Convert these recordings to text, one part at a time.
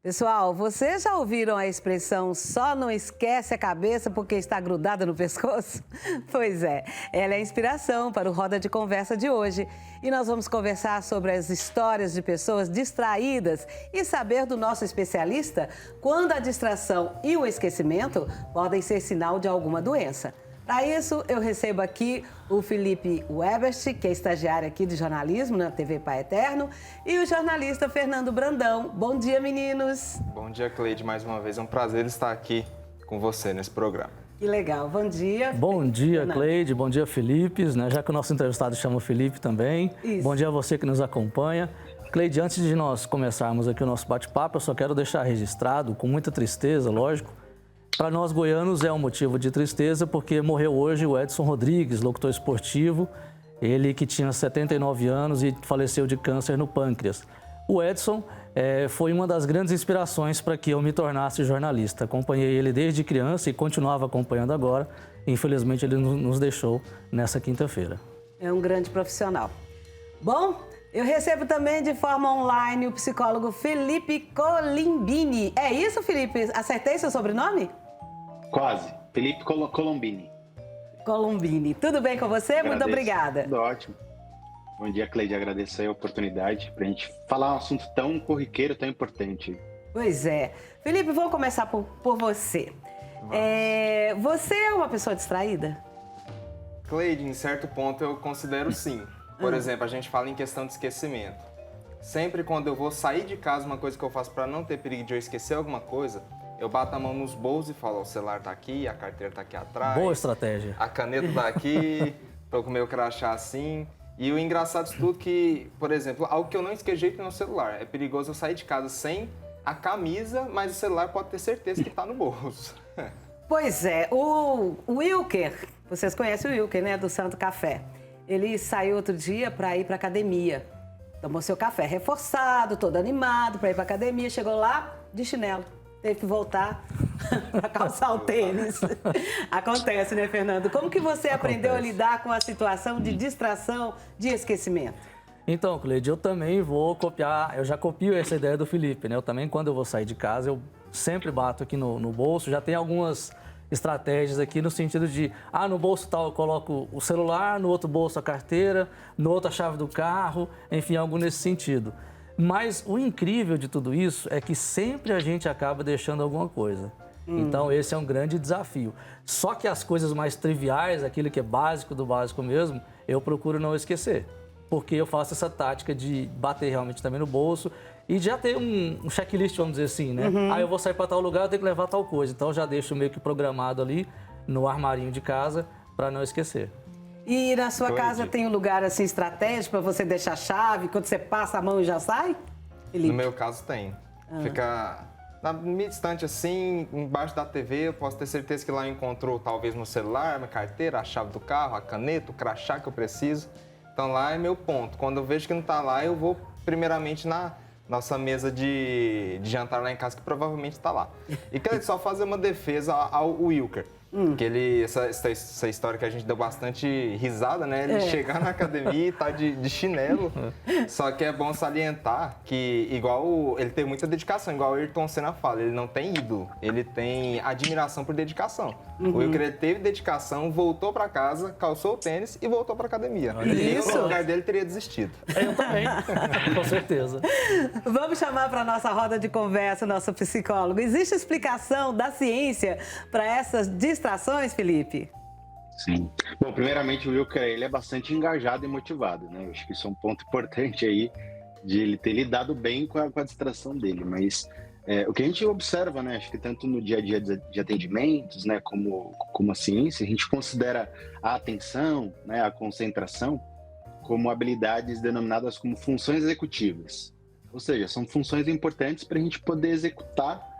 Pessoal, vocês já ouviram a expressão só não esquece a cabeça porque está grudada no pescoço? Pois é, ela é a inspiração para o Roda de Conversa de hoje. E nós vamos conversar sobre as histórias de pessoas distraídas e saber do nosso especialista quando a distração e o esquecimento podem ser sinal de alguma doença. Para isso, eu recebo aqui o Felipe Webert, que é estagiário aqui de jornalismo na TV Pai Eterno, e o jornalista Fernando Brandão. Bom dia, meninos. Bom dia, Cleide, mais uma vez. É um prazer estar aqui com você nesse programa. Que legal. Bom dia. Bom dia, Cleide. Bom dia, Felipe. Já que o nosso entrevistado chama o Felipe também. Isso. Bom dia a você que nos acompanha. Cleide, antes de nós começarmos aqui o nosso bate-papo, eu só quero deixar registrado, com muita tristeza, lógico, para nós goianos é um motivo de tristeza porque morreu hoje o Edson Rodrigues, locutor esportivo, ele que tinha 79 anos e faleceu de câncer no pâncreas. O Edson foi uma das grandes inspirações para que eu me tornasse jornalista. Acompanhei ele desde criança e continuava acompanhando agora. Infelizmente, ele nos deixou nessa quinta-feira. É um grande profissional. Bom, eu recebo também de forma online o psicólogo Felipe Colombini. É isso, Felipe? Acertei seu sobrenome? Quase. Felipe Colombini. Colombini. Tudo bem com você? Agradeço. Muito obrigada. Tudo ótimo. Bom dia, Cleide. Agradeço aí a oportunidade para a gente falar um assunto tão corriqueiro, tão importante. Pois é. Felipe, vou começar por você. Você é uma pessoa distraída? Cleide, em certo ponto eu considero sim. Por exemplo, a gente fala em questão de esquecimento. Sempre quando eu vou sair de casa, uma coisa que eu faço para não ter perigo de eu esquecer alguma coisa, eu bato a mão nos bolsos e falo, o celular tá aqui, a carteira tá aqui atrás. Boa estratégia. A caneta tá aqui, tô com o meu crachá assim. E o engraçado de tudo que, por exemplo, algo que eu não esqueço de jeito no celular. É perigoso eu sair de casa sem a camisa, mas o celular pode ter certeza que tá no bolso. Pois é, o Wilker, vocês conhecem o Wilker, né, do Santo Café. Ele saiu outro dia para ir para academia. Tomou seu café reforçado, todo animado para ir para academia. Chegou lá de chinelo. Teve que voltar para calçar o tênis. Acontece, né, Fernando? Como que você aprendeu a lidar com a situação de distração, de esquecimento? Então, Cleide, eu também vou copiar, eu já copio essa ideia do Felipe, né? Eu também, quando eu vou sair de casa, eu sempre bato aqui no bolso, já tem algumas estratégias aqui no sentido de, no bolso tal eu coloco o celular, no outro bolso a carteira, no outro a chave do carro, enfim, algo nesse sentido. Mas o incrível de tudo isso é que sempre a gente acaba deixando alguma coisa. Então, esse é um grande desafio. Só que as coisas mais triviais, aquilo que é básico do básico mesmo, eu procuro não esquecer. Porque eu faço essa tática de bater realmente também no bolso e já ter um checklist, vamos dizer assim, né? Eu vou sair para tal lugar, eu tenho que levar tal coisa. Então, eu já deixo meio que programado ali no armarinho de casa para não esquecer. E na sua casa tem um lugar assim estratégico para você deixar a chave, quando você passa a mão e já sai? Felipe? No meu caso tem. Fica na minha estante assim, embaixo da TV, eu posso ter certeza que lá eu encontrou talvez meu celular, minha carteira, a chave do carro, a caneta, o crachá que eu preciso. Então lá é meu ponto. Quando eu vejo que não está lá, eu vou primeiramente na nossa mesa de jantar lá em casa, que provavelmente está lá. E quero só fazer uma defesa ao Wilker. Que essa história que a gente deu bastante risada, né? Ele chegar na academia e tá de chinelo. Só que é bom salientar que, ele tem muita dedicação, igual o Ayrton Senna fala, ele não tem ídolo, ele tem admiração por dedicação. O Wilker, ele teve dedicação, voltou pra casa, calçou o tênis e voltou pra academia. Isso. No lugar dele, teria desistido. Eu também, com certeza. Vamos chamar para a nossa roda de conversa o nosso psicólogo. Existe explicação da ciência para essas distrações, Felipe? Sim. Bom, primeiramente, o Wilker, ele é bastante engajado e motivado, né? Eu acho que isso é um ponto importante aí, de ele ter lidado bem com a distração dele. Mas o que a gente observa, né? Acho que tanto no dia a dia de atendimentos, né? Como a ciência, a gente considera a atenção, né? A concentração, como habilidades denominadas como funções executivas. Ou seja, são funções importantes para a gente poder executar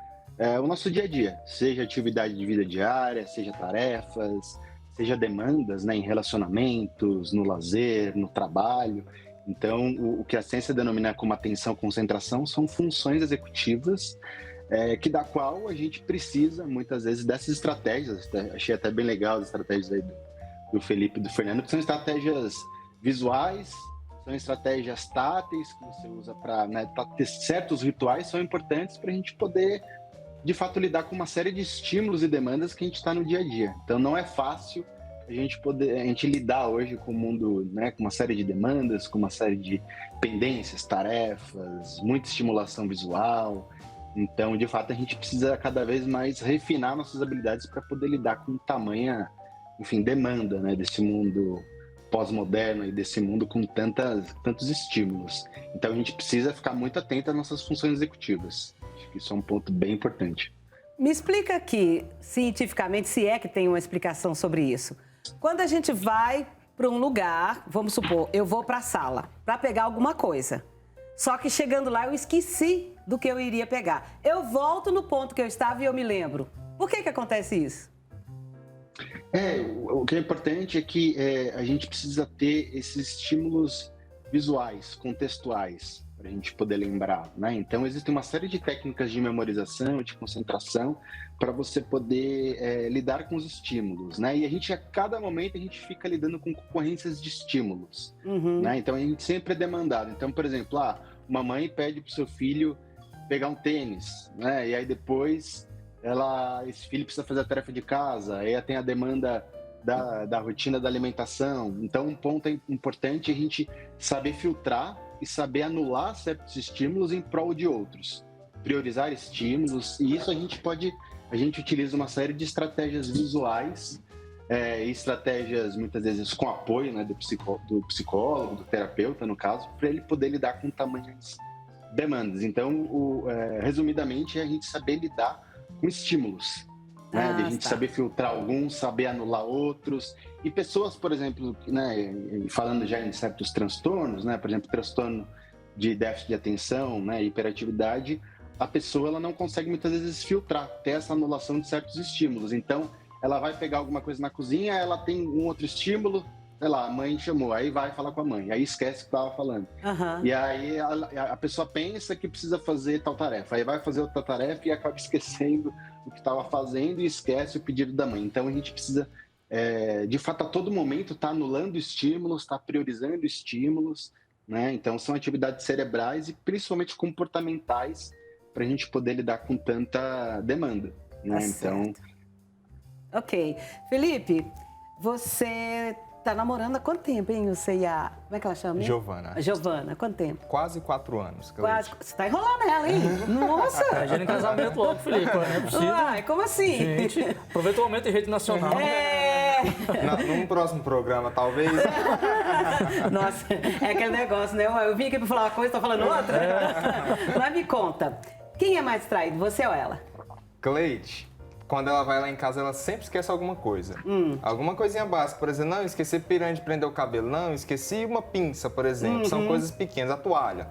o nosso dia a dia, seja atividade de vida diária, seja tarefas, seja demandas, né, em relacionamentos, no lazer, no trabalho. Então, o que a ciência denomina como atenção, concentração, são funções executivas que da qual a gente precisa, muitas vezes, dessas estratégias. Achei até bem legal as estratégias aí do Felipe e do Fernando, que são estratégias visuais, são estratégias táteis que você usa para, né, ter certos rituais são importantes para a gente poder, de fato, lidar com uma série de estímulos e demandas que a gente está no dia a dia. Então, não é fácil a gente lidar hoje com o mundo, né, com uma série de demandas, com uma série de pendências, tarefas, muita estimulação visual. Então, de fato, a gente precisa cada vez mais refinar nossas habilidades para poder lidar com tamanha, enfim, demanda, né, desse mundo pós-moderno e desse mundo com tantos estímulos. Então, a gente precisa ficar muito atento às nossas funções executivas. Acho que isso é um ponto bem importante. Me explica aqui, cientificamente, se é que tem uma explicação sobre isso. Quando a gente vai para um lugar, vamos supor, eu vou para a sala para pegar alguma coisa. Só que chegando lá eu esqueci do que eu iria pegar. Eu volto no ponto que eu estava e eu me lembro. Por que acontece isso? O que é importante é que a gente precisa ter esses estímulos visuais, contextuais, para a gente poder lembrar, né? Então, existem uma série de técnicas de memorização, de concentração, para você poder lidar com os estímulos, né? E a cada momento, a gente fica lidando com concorrências de estímulos, né? Então, a gente sempre é demandado. Então, por exemplo, uma mãe pede para o seu filho pegar um tênis, né? E aí depois esse filho precisa fazer a tarefa de casa, aí tem a demanda da rotina da alimentação. Então, um ponto importante é a gente saber filtrar e saber anular certos estímulos em prol de outros. Priorizar estímulos, e isso a gente utiliza uma série de estratégias visuais, estratégias muitas vezes com apoio, né, do psicólogo, do terapeuta, no caso, para ele poder lidar com tamanhas demandas. Então, resumidamente, é a gente saber lidar com estímulos, né? De a gente saber filtrar alguns, saber anular outros. E pessoas, por exemplo, né, falando já em certos transtornos, né, por exemplo, transtorno de déficit de atenção, né, hiperatividade, a pessoa ela não consegue muitas vezes filtrar, ter essa anulação de certos estímulos. Então, ela vai pegar alguma coisa na cozinha, ela tem um outro estímulo, sei lá, a mãe chamou, aí vai falar com a mãe, aí esquece o que estava falando. E aí a pessoa pensa que precisa fazer tal tarefa, aí vai fazer outra tarefa e acaba esquecendo o que estava fazendo e esquece o pedido da mãe. Então a gente precisa, de fato, a todo momento estar anulando estímulos, estar priorizando estímulos, né? Então são atividades cerebrais e principalmente comportamentais para a gente poder lidar com tanta demanda, né? Então. Ok. Felipe, você tá namorando há quanto tempo, hein? Você e a... Como é que ela chama? Giovana. Giovana, quanto tempo? Quase 4 anos. Quase. Você tá enrolando ela, hein? Nossa! Tá agindo em casamento logo, Felipe, não é possível. Uai, como assim? Gente, aproveita o momento em rede nacional. Num próximo programa, talvez. Nossa, é aquele negócio, né? Eu vim aqui pra falar uma coisa, tô falando outra. Mas me conta, quem é mais distraído, você ou ela? Cleide, quando ela vai lá em casa, ela sempre esquece alguma coisa. Alguma coisinha básica, por exemplo, não, esqueci piranha de prender o cabelo, não, esqueci uma pinça, por exemplo. São coisas pequenas, a toalha,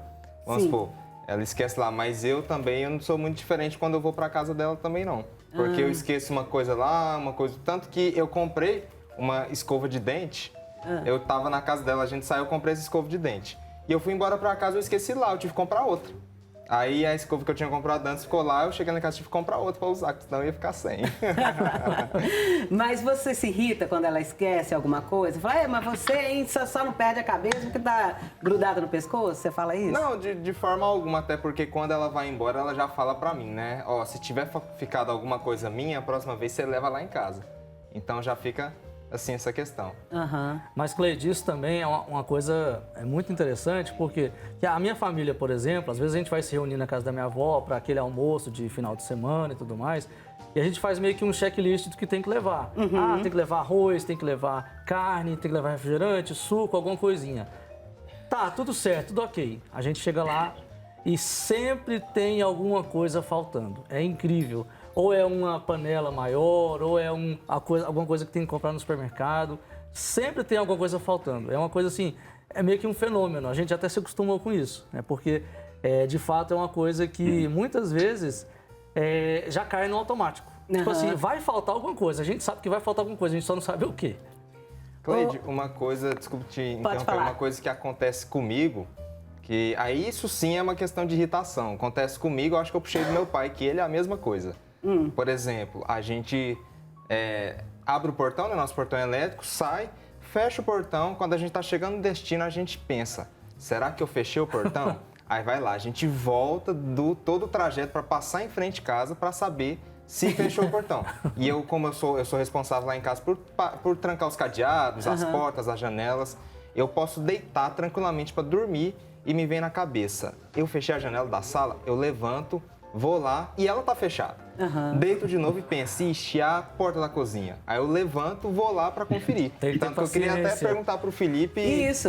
vamos supor. Ela esquece lá, mas eu não sou muito diferente quando eu vou pra casa dela também, não. Porque eu esqueço uma coisa lá, uma coisa... Tanto que eu comprei uma escova de dente, eu tava na casa dela, a gente saiu, eu comprei essa escova de dente. E eu fui embora pra casa, eu esqueci lá, eu tive que comprar outra. Aí a escova que eu tinha comprado antes ficou lá, eu cheguei na casa e tive que comprar outra pra usar, senão eu ia ficar sem. Mas você se irrita quando ela esquece alguma coisa? Fala, mas você, hein, só não perde a cabeça porque tá grudada no pescoço? Você fala isso? Não, de forma alguma, até porque quando ela vai embora, ela já fala pra mim, né? Ó, se tiver ficado alguma coisa minha, a próxima vez você leva lá em casa. Então já fica assim essa questão. Mas, Cleide, isso também é uma coisa muito interessante, porque a minha família, por exemplo, às vezes a gente vai se reunir na casa da minha avó para aquele almoço de final de semana e tudo mais, e a gente faz meio que um checklist do que tem que levar. Tem que levar arroz, tem que levar carne, tem que levar refrigerante, suco, alguma coisinha. Tá, tudo certo, tudo ok. A gente chega lá e sempre tem alguma coisa faltando. É incrível. Ou é uma panela maior, ou é alguma coisa que tem que comprar no supermercado. Sempre tem alguma coisa faltando. É uma coisa assim, é meio que um fenômeno. A gente até se acostumou com isso, né? Porque, de fato, é uma coisa que muitas vezes já cai no automático. Tipo assim, vai faltar alguma coisa. A gente sabe que vai faltar alguma coisa, a gente só não sabe o quê. Cleide, uma coisa, desculpe te interromper, uma coisa que acontece comigo, que aí isso sim é uma questão de irritação. Acontece comigo, eu acho que eu puxei do meu pai, que ele é a mesma coisa. Por exemplo, a gente abre o portão, né, nosso portão elétrico, sai, fecha o portão, quando a gente está chegando no destino, a gente pensa, será que eu fechei o portão? Aí vai lá, a gente volta todo o trajeto para passar em frente de casa para saber se fechou o portão. E eu, como eu sou responsável lá em casa por trancar os cadeados, as portas, as janelas, eu posso deitar tranquilamente para dormir e me vem na cabeça. Eu fechei a janela da sala, eu levanto, vou lá e ela tá fechada. Deito de novo e penso, ixi, a porta da cozinha. Aí eu levanto, vou lá para conferir. Tanto que eu queria até perguntar pro Felipe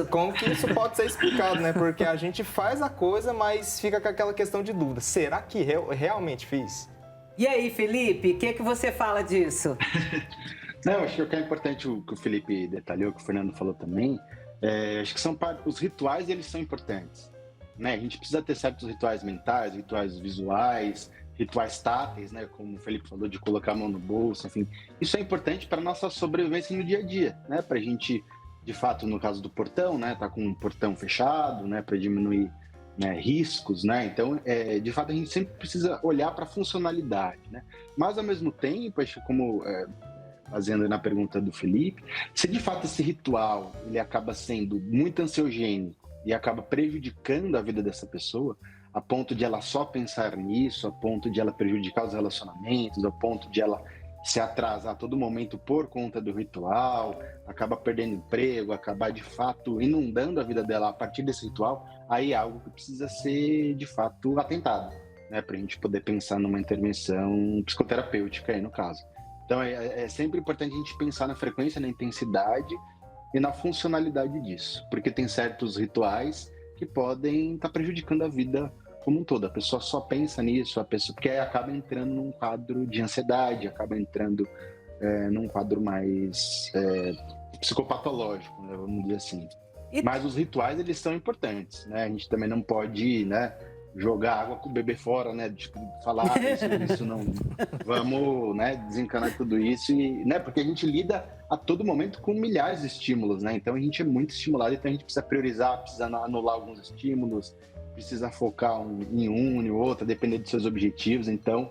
como que isso pode ser explicado, né? Porque a gente faz a coisa, mas fica com aquela questão de dúvida. Será que realmente fiz? E aí, Felipe, o que você fala disso? Não, acho que o que é importante, o que o Felipe detalhou, que o Fernando falou também, acho que os rituais, eles são importantes, né? A gente precisa ter certos rituais mentais, rituais visuais, rituais táteis, né? Como o Felipe falou, de colocar a mão no bolso, enfim. Isso é importante para a nossa sobrevivência no dia a dia, né? Para a gente, de fato, no caso do portão, né? Tá com o portão fechado, né? Para diminuir, né, riscos, né? Então, de fato, a gente sempre precisa olhar para a funcionalidade, né? Mas, ao mesmo tempo, acho que como... fazendo na pergunta do Felipe, se de fato esse ritual ele acaba sendo muito ansiogênico e acaba prejudicando a vida dessa pessoa, a ponto de ela só pensar nisso, a ponto de ela prejudicar os relacionamentos, a ponto de ela se atrasar a todo momento por conta do ritual, acaba perdendo emprego, acabar de fato inundando a vida dela a partir desse ritual, aí é algo que precisa ser de fato atentado, né, para a gente poder pensar numa intervenção psicoterapêutica aí no caso. Então, é sempre importante a gente pensar na frequência, na intensidade e na funcionalidade disso. Porque tem certos rituais que podem estar prejudicando a vida como um todo. A pessoa só pensa nisso, porque acaba entrando num quadro de ansiedade, acaba entrando num quadro mais psicopatológico, né, vamos dizer assim. Mas os rituais, eles são importantes, né? A gente também não pode, né, jogar água com o bebê fora, né? Tipo, falar isso não. Vamos, né, desencanar tudo isso, né? Porque a gente lida a todo momento com milhares de estímulos, né? Então a gente é muito estimulado, então a gente precisa priorizar, precisa anular alguns estímulos, precisa focar em um e outro, depender dos seus objetivos. Então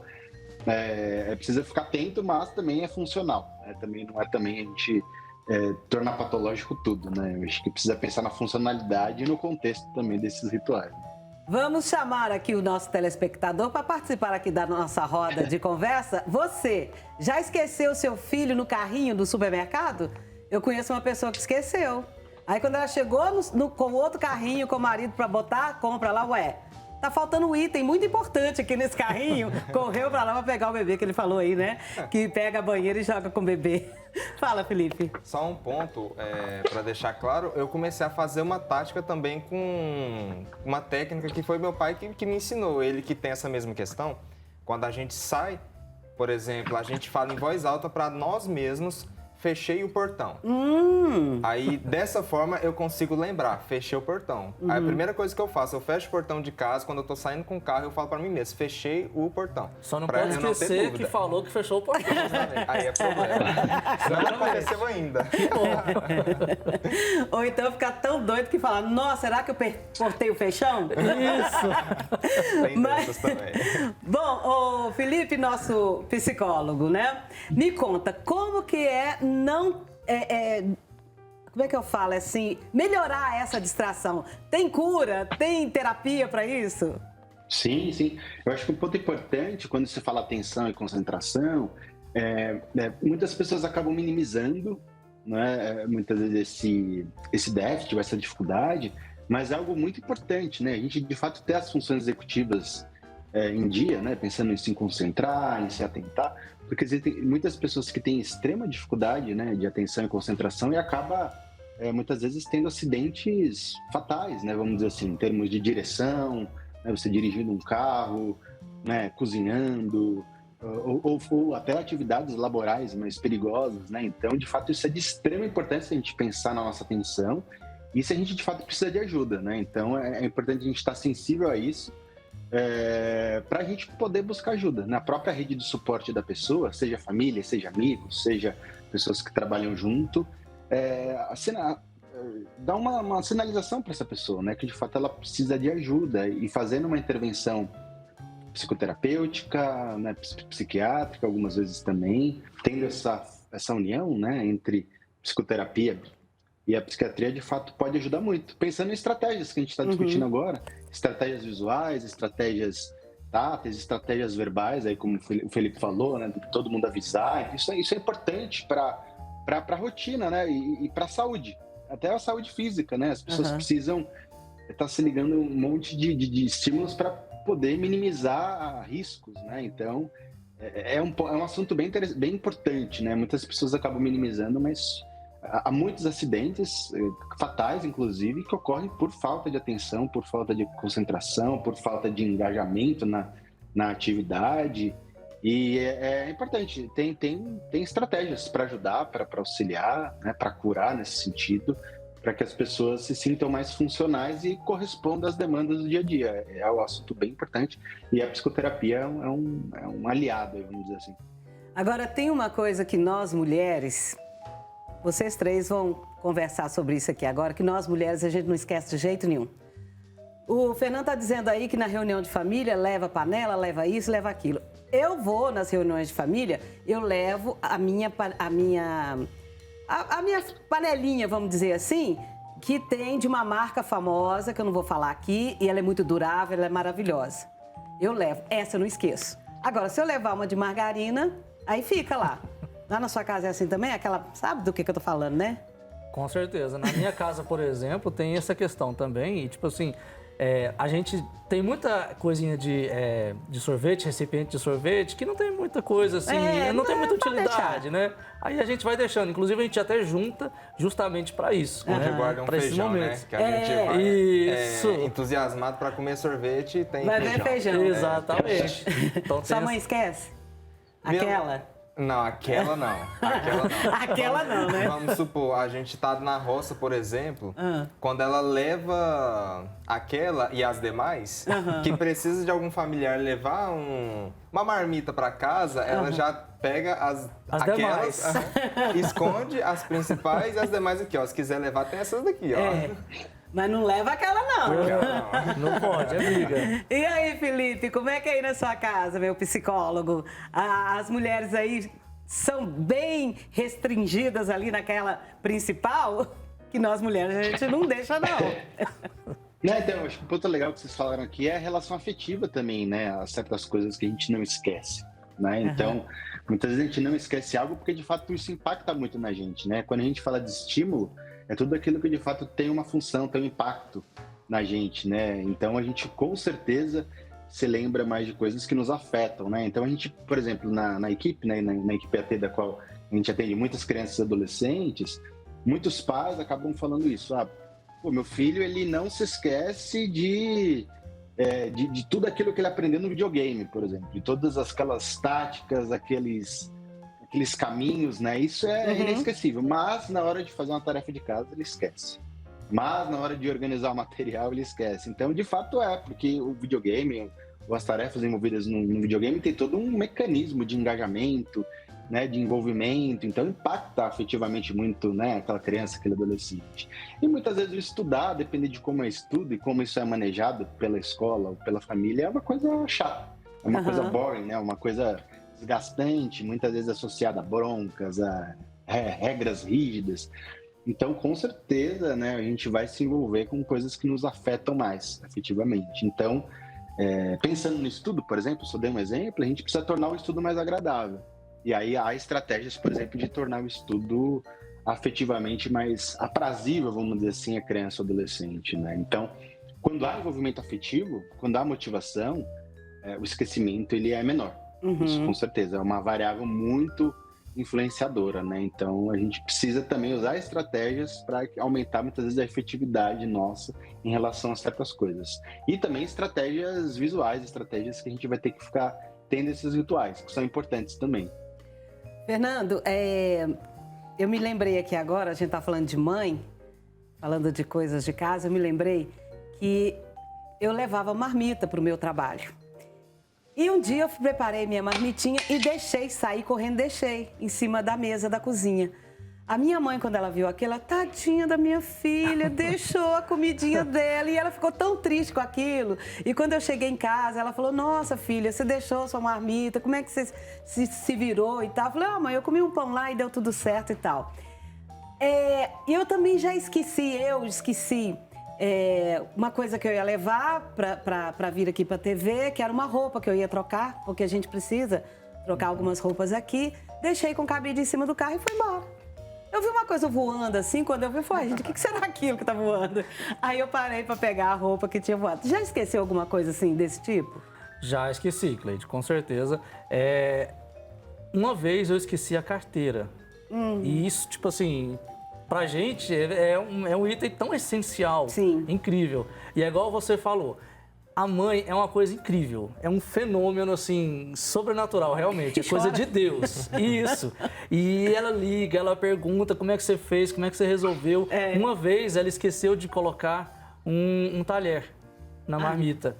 precisa ficar atento, mas também é funcional, né? Também não é também a gente tornar patológico tudo, né? Eu acho que precisa pensar na funcionalidade e no contexto também desses rituais. Vamos chamar aqui o nosso telespectador para participar aqui da nossa roda de conversa. Você já esqueceu seu filho no carrinho do supermercado? Eu conheço uma pessoa que esqueceu. Aí quando ela chegou com outro carrinho com o marido para botar a compra lá, tá faltando um item muito importante aqui nesse carrinho. Correu para lá para pegar o bebê, que ele falou aí, né? Que pega a banheira e joga com o bebê. Fala, Felipe. Só um ponto, para deixar claro, eu comecei a fazer uma tática também com uma técnica que foi meu pai que me ensinou. Ele que tem essa mesma questão. Quando a gente sai, por exemplo, a gente fala em voz alta para nós mesmos, fechei o portão. Aí, dessa forma, eu consigo lembrar, fechei o portão. Aí, a primeira coisa que eu faço, eu fecho o portão de casa, quando eu tô saindo com o carro, eu falo pra mim mesmo, fechei o portão. Só não pode esquecer que falou que fechou o portão. Aí é problema. Não aconteceu ainda. Ou então ficar tão doido que falar, nossa, será que eu cortei o fechão? Isso. Tem dessas também. Bom, o Felipe, nosso psicólogo, né? Me conta, como que como é que eu falo assim, melhorar essa distração? Tem cura? Tem terapia para isso? Sim, sim. Eu acho que um ponto importante quando se fala atenção e concentração, muitas pessoas acabam minimizando, né, muitas vezes esse déficit, essa dificuldade, mas é algo muito importante, né? A gente de fato ter as funções executivas em dia, né, pensando em se concentrar, em se atentar, porque existem muitas pessoas que têm extrema dificuldade, né, de atenção e concentração e acaba muitas vezes tendo acidentes fatais, né, vamos dizer assim, em termos de direção, né, você dirigindo um carro, né, cozinhando, ou até atividades laborais mais perigosas, né? Então, de fato, isso é de extrema importância a gente pensar na nossa atenção e se a gente de fato precisa de ajuda, né? Então, é importante a gente estar sensível a isso. Para a gente poder buscar ajuda na própria rede de suporte da pessoa, seja família, seja amigos, seja pessoas que trabalham junto, dar uma sinalização para essa pessoa, né, que de fato ela precisa de ajuda e fazendo uma intervenção psicoterapêutica, né, psiquiátrica, algumas vezes também, tendo essa união, né, entre psicoterapia E a psiquiatria, de fato, pode ajudar muito. Pensando em estratégias que a gente está discutindo agora, estratégias visuais, estratégias táteis, estratégias verbais, aí como o Felipe falou, né, todo mundo avisar. Isso é importante para a rotina, né, e para a saúde, até a saúde física, né? As pessoas precisam estar se ligando um monte de estímulos para poder minimizar riscos, né? Então, é um assunto bem importante, né? Muitas pessoas acabam minimizando, mas há muitos acidentes fatais, inclusive, que ocorrem por falta de atenção, por falta de concentração, por falta de engajamento na atividade. E é importante, tem estratégias para ajudar, para auxiliar, né, para curar nesse sentido, para que as pessoas se sintam mais funcionais e correspondam às demandas do dia a dia. É um assunto bem importante e a psicoterapia é um aliado, vamos dizer assim. Agora, tem uma coisa que nós mulheres, vocês três vão conversar sobre isso aqui agora, que nós mulheres a gente não esquece de jeito nenhum. O Fernando está dizendo aí que na reunião de família leva panela, leva isso, leva aquilo. Eu vou nas reuniões de família, eu levo a minha panelinha, vamos dizer assim, que tem de uma marca famosa, que eu não vou falar aqui, e ela é muito durável, ela é maravilhosa. Eu levo, essa eu não esqueço. Agora, se eu levar uma de margarina, aí fica lá. Lá na sua casa é assim também? Aquela, sabe do que eu tô falando, né? Com certeza. Na minha casa, por exemplo, tem essa questão também. E, tipo assim, a gente tem muita coisinha de sorvete, recipiente de sorvete, que não tem muita coisa assim, não tem muita utilidade, né? Aí a gente vai deixando. Inclusive, a gente até junta justamente para isso. Onde né? guarda um pra feijão, né? Que a gente vai Isso. entusiasmado para comer sorvete e tem vai feijão. ver feijão. Exatamente. Então, Sua mãe esquece? Aquela? Não, aquela não. Aquela não. Aquela não, né? Vamos supor, a gente tá na roça, por exemplo, quando ela leva aquela e as demais, que precisa de algum familiar levar uma marmita para casa, ela já pega aquelas, demais. esconde as principais e as demais aqui, ó. Se quiser levar, tem essas daqui, ó. Mas não leva aquela não. Não pode, é briga. E aí, Felipe, como é que é aí na sua casa, meu psicólogo? As mulheres aí são bem restringidas ali naquela principal, que nós mulheres a gente não deixa, não. Então, acho que um ponto legal que vocês falaram aqui é a relação afetiva também, né? Há certas coisas que a gente não esquece, né? Então, muitas vezes a gente não esquece algo porque, de fato, isso impacta muito na gente, né? Quando a gente fala de estímulo, é tudo aquilo que, de fato, tem uma função, tem um impacto na gente, né? Então, a gente, com certeza, se lembra mais de coisas que nos afetam, né? Então, a gente, por exemplo, na equipe, né? Na equipe AT, da qual a gente atende muitas crianças e adolescentes, muitos pais acabam falando isso. Meu filho, ele não se esquece de tudo aquilo que ele aprendeu no videogame, por exemplo. De todas aquelas táticas, aqueles caminhos, né? Isso é inesquecível. Mas na hora de fazer uma tarefa de casa, ele esquece. Mas na hora de organizar o material, ele esquece. Então, de fato, porque o videogame, ou as tarefas envolvidas no videogame, tem todo um mecanismo de engajamento, né? De envolvimento. Então, impacta afetivamente muito, né? Aquela criança, aquele adolescente. E muitas vezes o estudar, depende de como é estudo e como isso é manejado pela escola ou pela família, é uma coisa chata. É uma coisa boring, né? Uma coisa desgastante, muitas vezes associada a broncas, a regras rígidas. Então, com certeza, né, a gente vai se envolver com coisas que nos afetam mais, efetivamente. Então, pensando no estudo, por exemplo, só dei um exemplo, a gente precisa tornar o estudo mais agradável. E aí há estratégias, por exemplo, de tornar o estudo afetivamente mais aprazível, vamos dizer assim, a criança ou adolescente, né? Então, quando há envolvimento afetivo, quando há motivação, o esquecimento ele é menor. Isso, com certeza, é uma variável muito influenciadora, né? Então, a gente precisa também usar estratégias para aumentar, muitas vezes, a efetividade nossa em relação a certas coisas. E também estratégias visuais, estratégias que a gente vai ter que ficar tendo esses rituais, que são importantes também. Fernando, eu me lembrei aqui agora, a gente está falando de mãe, falando de coisas de casa, eu me lembrei que eu levava marmita para o meu trabalho. E um dia eu preparei minha marmitinha e saí correndo, deixei em cima da mesa da cozinha. A minha mãe, quando ela viu aquilo, tadinha da minha filha, deixou a comidinha dela e ela ficou tão triste com aquilo. E quando eu cheguei em casa, ela falou, nossa filha, você deixou sua marmita, como é que você se virou e tal? Eu falei, mãe, eu comi um pão lá e deu tudo certo e tal. Eu também já esqueci, uma coisa que eu ia levar para vir aqui para a TV, que era uma roupa que eu ia trocar, porque a gente precisa trocar algumas roupas aqui. Deixei com o cabide em cima do carro e fui embora. Eu vi uma coisa voando assim, quando eu vi, falei, gente, o que será aquilo que tá voando? Aí eu parei para pegar a roupa que tinha voado. Já esqueceu alguma coisa assim, desse tipo? Já esqueci, Cleide, com certeza. Uma vez eu esqueci a carteira. E isso, tipo assim, pra gente é um item tão essencial, Sim. incrível. E é igual você falou, a mãe é uma coisa incrível, é um fenômeno, assim, sobrenatural, realmente, é coisa de Deus. Isso. E ela liga, ela pergunta como é que você fez, como é que você resolveu. Uma vez ela esqueceu de colocar um talher na marmita.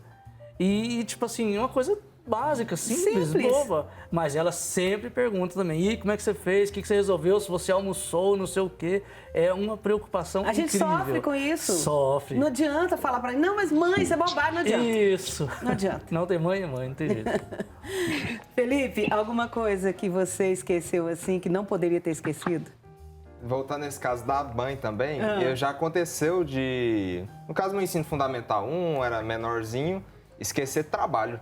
E, tipo assim, é uma coisa básica, simples, boba. Mas ela sempre pergunta também, e como é que você fez, o que você resolveu, se você almoçou, não sei o quê. É uma preocupação incrível. A gente sofre com isso. Sofre. Não adianta falar pra ele, não, mas mãe, isso é bobagem, não adianta. Isso. Não adianta. Não tem mãe, não tem jeito. Felipe, alguma coisa que você esqueceu assim, que não poderia ter esquecido? Voltando nesse caso da mãe também, já aconteceu no caso no ensino fundamental 1, era menorzinho, esquecer trabalho.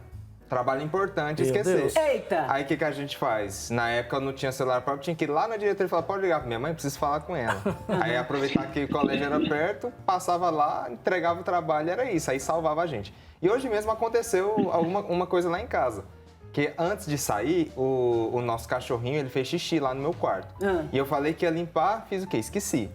Trabalho importante, Meu esquecer. Deus. Eita! Aí o que a gente faz? Na época eu não tinha celular próprio, tinha que ir lá na diretoria e falar, pode ligar pra minha mãe, preciso falar com ela. Aí aproveitar que o colégio era perto, passava lá, entregava o trabalho, era isso, aí salvava a gente. E hoje mesmo aconteceu uma coisa lá em casa. Que antes de sair, o nosso cachorrinho, ele fez xixi lá no meu quarto. E eu falei que ia limpar, fiz o quê? Esqueci.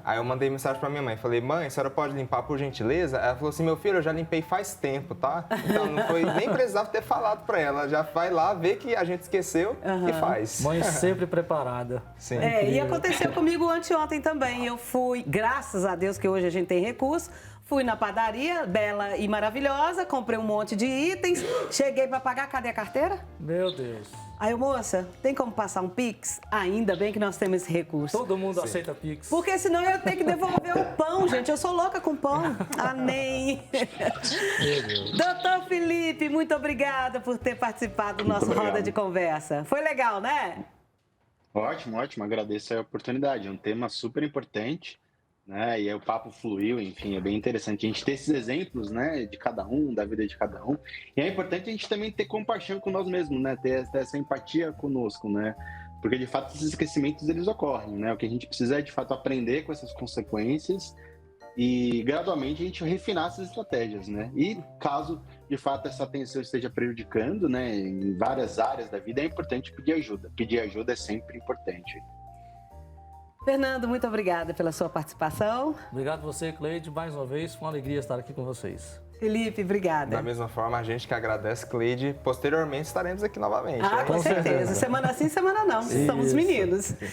Aí eu mandei mensagem pra minha mãe, falei, mãe, a senhora pode limpar por gentileza? Ela falou assim, meu filho, eu já limpei faz tempo, tá? Então não foi, nem precisava ter falado pra ela, já vai lá, vê que a gente esqueceu e faz. Mãe sempre preparada. Sim. E aconteceu comigo anteontem também. Eu fui, graças a Deus que hoje a gente tem recurso, fui na padaria, bela e maravilhosa, comprei um monte de itens, cheguei para pagar, cadê a carteira? Meu Deus. Aí, moça, tem como passar um Pix? Ainda bem que nós temos esse recurso. Todo mundo aceita Pix. Porque senão eu tenho que devolver o pão, gente. Eu sou louca com pão. Amém. Meu Deus. Doutor Felipe, muito obrigada por ter participado do nosso Roda de Conversa. Foi legal, né? Ótimo, ótimo. Agradeço a oportunidade. É um tema super importante, né? E aí o papo fluiu, enfim, é bem interessante a gente ter esses exemplos, né, de cada um, da vida de cada um. E é importante a gente também ter compaixão com nós mesmos, né? Ter essa empatia conosco, né? Porque de fato esses esquecimentos eles ocorrem, né? O que a gente precisa é de fato aprender com essas consequências e gradualmente a gente refinar essas estratégias, né? E caso de fato essa atenção esteja prejudicando, né, em várias áreas da vida, é importante pedir ajuda. Pedir ajuda é sempre importante. Fernando, muito obrigada pela sua participação. Obrigado você, Cleide, mais uma vez. Foi uma alegria estar aqui com vocês. Felipe, obrigada. Da mesma forma, a gente que agradece, Cleide. Posteriormente estaremos aqui novamente. Com certeza. Semana sim, semana não. Somos meninos.